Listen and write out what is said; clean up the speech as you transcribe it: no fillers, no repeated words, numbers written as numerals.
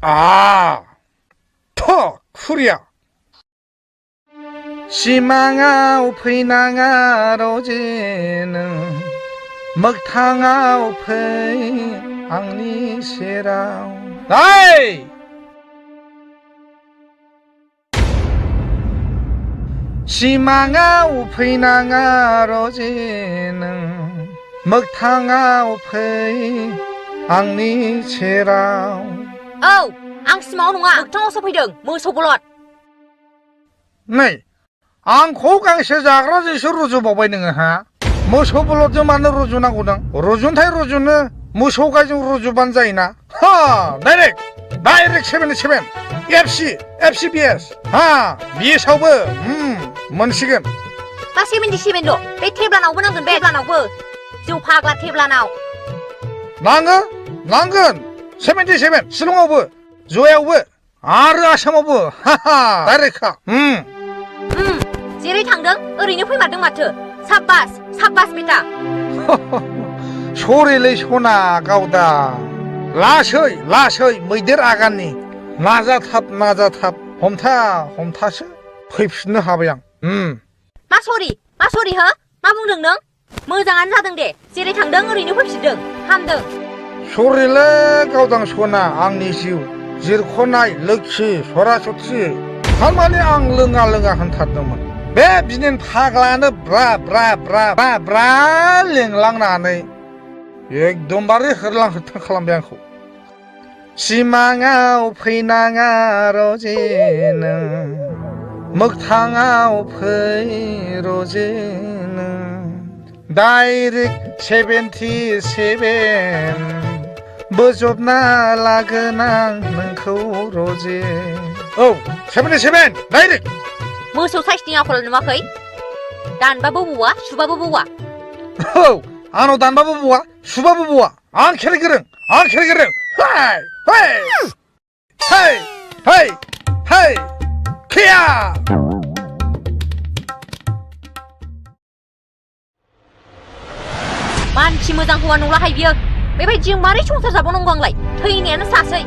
थ' खुरिया सिमाङाव फैनाङा रजे नों मोगथाङाव फै आंनि सेराव सिमाङाव फैनाङा रजे नों मोगथाङाव फै आंनि सेराव आं सिमाङाव नङा मोगथाङावसो फैदों मोसौ बलद नै आंखौ गांसो जाग्राजोंसो रुजुबावबाय नोङो हा मोसौ बलदजों मानो रुजुनांगौ नों रुजुनथाय रुजुनो मोसौ गायजों रुजुबानो जायोना डाइरेक्ट 77 FCBS BS आवबो मोनसिगोन मा 77 ल' बे टेब्लानावबो नांगोन बे टेब्लानावबो जौ फाग्ला टेब्लानाव नांगोन 77 शिलंआवबो जयावबो आरो आसामावबो डाइरेक्टखा जेरै थांदों ओरैनो फैमारदों माथो साब्बास बेटा सरिलै सना गावदा लासै मैदेर आगाननि नाजाथाब हमथासो फैफिननो हाबाय आं मा सरि हो मा बुंदों नों मोजाङानो जादों दे जेरै थांदों ओरैनो फैफिनदों हामदों सरिलै गावदां सना आंनि जिउ जिरख'नाय लोक्षि सरासति थारमाने आं लोङा होनथारदोंमोन बे बिनेन फाग्लायानो ब्रा लेंलांनानै एकदमबारे होरलां होथां खालामबाय आंखौ सिमाङाव फैनाङा रजे नों मोगथाङाव फै रजे नों डाइरेक्ट 77 बोजबना लागोन आं नोंखौ रजे 77 डाइरेक्ट मोसौ साइसनि आखल नुवाखै दानबाबो बौवा सुबाबो बौवा आंनाव दानबाबो बौवा सुबाबो बौवा आं खेल गोरों hey खिया मानसि मोजां हौवा नंलाहाय बियो बेबायदिजों मारै संसार जाबावनांगौ आंलाय थैनायानो सासै